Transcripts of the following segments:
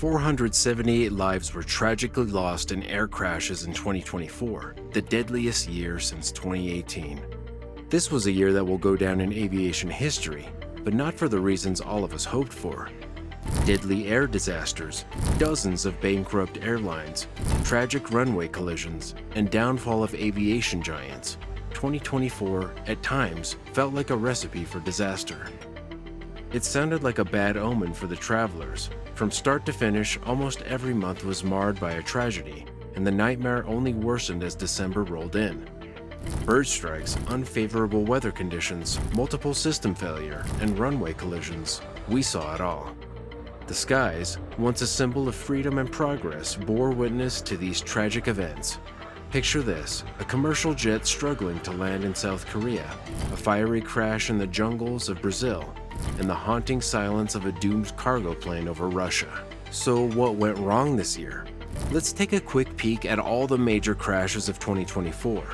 478 lives were tragically lost in air crashes in 2024, the deadliest year since 2018. This was a year that will go down in aviation history, but not for the reasons all of us hoped for. Deadly air disasters, dozens of bankrupt airlines, tragic runway collisions, and downfall of aviation giants. 2024, at times, felt like a recipe for disaster. It sounded like a bad omen for the travelers. From start to finish, almost every month was marred by a tragedy, and the nightmare only worsened as December rolled in. Bird strikes, unfavorable weather conditions, multiple system failure, and runway collisions. We saw it all. The skies, once a symbol of freedom and progress, bore witness to these tragic events. Picture this: a commercial jet struggling to land in South Korea, a fiery crash in the jungles of Brazil, and the haunting silence of a doomed cargo plane over Russia. So what went wrong this year? Let's take a quick peek at all the major crashes of 2024.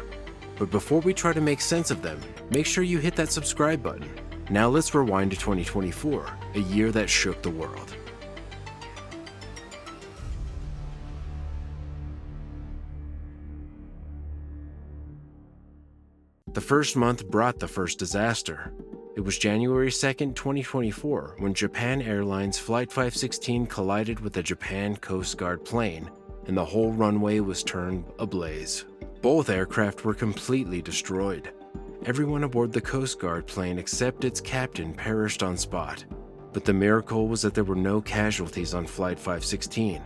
But before we try to make sense of them, make sure you hit that subscribe button. Now let's rewind to 2024, a year that shook the world. The first month brought the first disaster. It was January 2nd, 2024, when Japan Airlines Flight 516 collided with a Japan Coast Guard plane, and the whole runway was turned ablaze. Both aircraft were completely destroyed. Everyone aboard the Coast Guard plane except its captain perished on spot. But the miracle was that there were no casualties on Flight 516.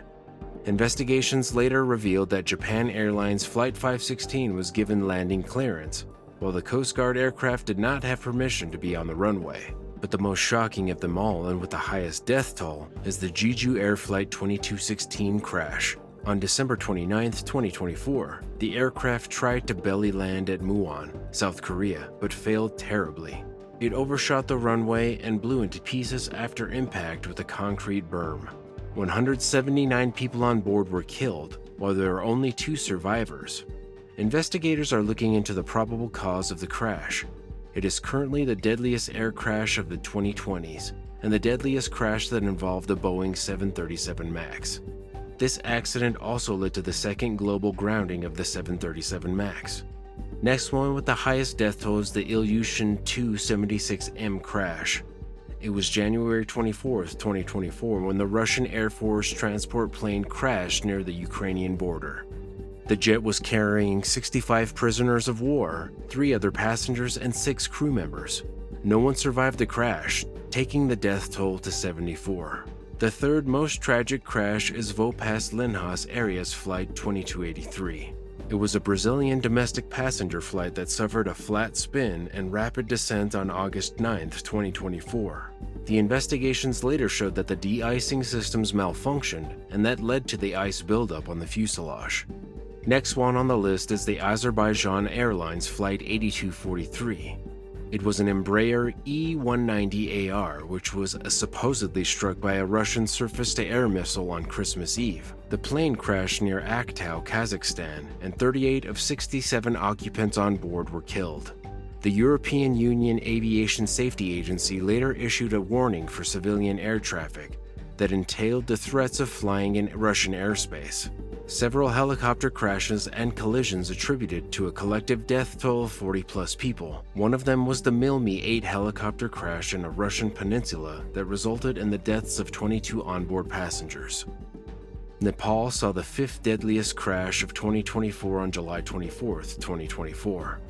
Investigations later revealed that Japan Airlines Flight 516 was given landing clearance, while the Coast Guard aircraft did not have permission to be on the runway. But the most shocking of them all, and with the highest death toll, is the Jeju Air Flight 2216 crash. On December 29, 2024, the aircraft tried to belly land at Muon, South Korea, but failed terribly. It overshot the runway and blew into pieces after impact with a concrete berm. 179 people on board were killed, while there are only 2 survivors. Investigators are looking into the probable cause of the crash. It is currently the deadliest air crash of the 2020s, and the deadliest crash that involved a Boeing 737 MAX. This accident also led to the second global grounding of the 737 MAX. Next one with the highest death toll is the Ilyushin Tu-76M crash. It was January 24, 2024, when the Russian Air Force transport plane crashed near the Ukrainian border. The jet was carrying 65 prisoners of war, 3 other passengers, and 6 crew members. No one survived the crash, taking the death toll to 74. The third most tragic crash is Vopas Linhas Areas Flight 2283. It was a Brazilian domestic passenger flight that suffered a flat spin and rapid descent on August 9, 2024. The investigations later showed that the de-icing systems malfunctioned, and that led to the ice buildup on the fuselage. Next one on the list is the Azerbaijan Airlines Flight 8243. It was an Embraer E-190AR, which was supposedly struck by a Russian surface-to-air missile on Christmas Eve. The plane crashed near Aktau, Kazakhstan, and 38 of 67 occupants on board were killed. The European Union Aviation Safety Agency later issued a warning for civilian air traffic that entailed the threats of flying in Russian airspace. Several helicopter crashes and collisions attributed to a collective death toll of 40-plus people. One of them was the Mi-8 helicopter crash in a Russian peninsula that resulted in the deaths of 22 onboard passengers. Nepal saw the 5th deadliest crash of 2024 on July 24, 2024.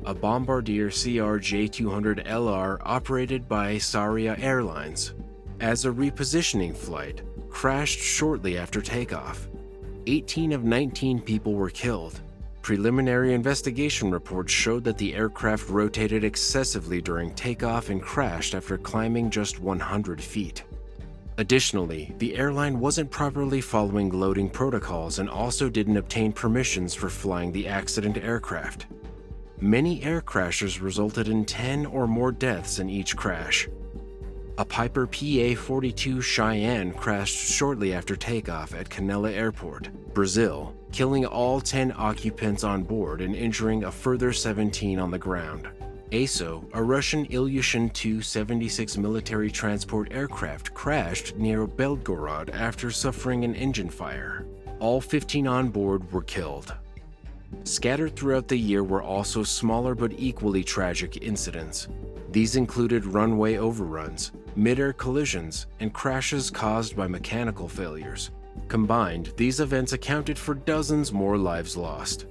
A Bombardier CRJ-200LR operated by Saria Airlines, as a repositioning flight, crashed shortly after takeoff. 18 of 19 people were killed. Preliminary investigation reports showed that the aircraft rotated excessively during takeoff and crashed after climbing just 100 feet. Additionally, the airline wasn't properly following loading protocols and also didn't obtain permissions for flying the accident aircraft. Many air crashes resulted in 10 or more deaths in each crash. A Piper PA-42 Cheyenne crashed shortly after takeoff at Canela Airport, Brazil, killing all 10 occupants on board and injuring a further 17 on the ground. ASO, a Russian Ilyushin Tu-76 military transport aircraft, crashed near Belgorod after suffering an engine fire. All 15 on board were killed. Scattered throughout the year were also smaller but equally tragic incidents. These included runway overruns, mid-air collisions, and crashes caused by mechanical failures. Combined, these events accounted for dozens more lives lost.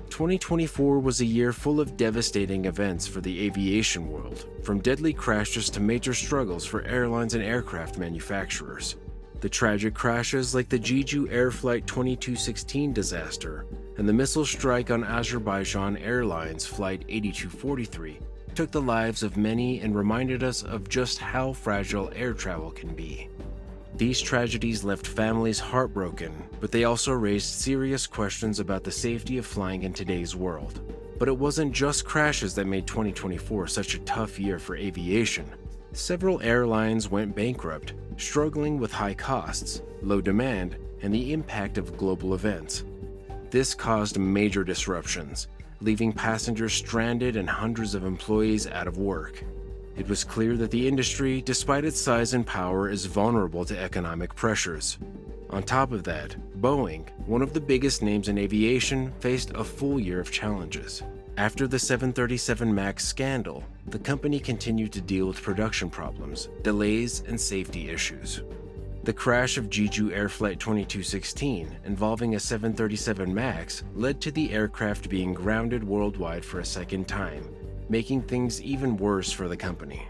2024 was a year full of devastating events for the aviation world, from deadly crashes to major struggles for airlines and aircraft manufacturers. The tragic crashes like the Jeju Air Flight 2216 disaster and the missile strike on Azerbaijan Airlines Flight 8243 took the lives of many and reminded us of just how fragile air travel can be. These tragedies left families heartbroken, but they also raised serious questions about the safety of flying in today's world. But it wasn't just crashes that made 2024 such a tough year for aviation. Several airlines went bankrupt, struggling with high costs, low demand, and the impact of global events. This caused major disruptions, leaving passengers stranded and hundreds of employees out of work. It was clear that the industry, despite its size and power, is vulnerable to economic pressures. On top of that, Boeing, one of the biggest names in aviation, faced a full year of challenges. After the 737 MAX scandal, the company continued to deal with production problems, delays, and safety issues. The crash of Jeju Air Flight 2216, involving a 737 MAX, led to the aircraft being grounded worldwide for a second time, making things even worse for the company.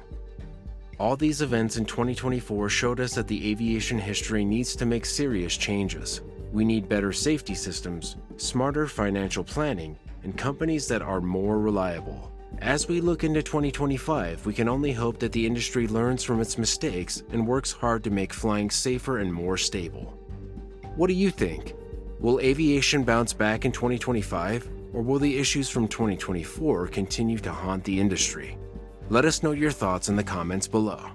All these events in 2024 showed us that the aviation history needs to make serious changes. We need better safety systems, smarter financial planning, and companies that are more reliable. As we look into 2025, we can only hope that the industry learns from its mistakes and works hard to make flying safer and more stable. What do you think? Will aviation bounce back in 2025, or will the issues from 2024 continue to haunt the industry? Let us know your thoughts in the comments below.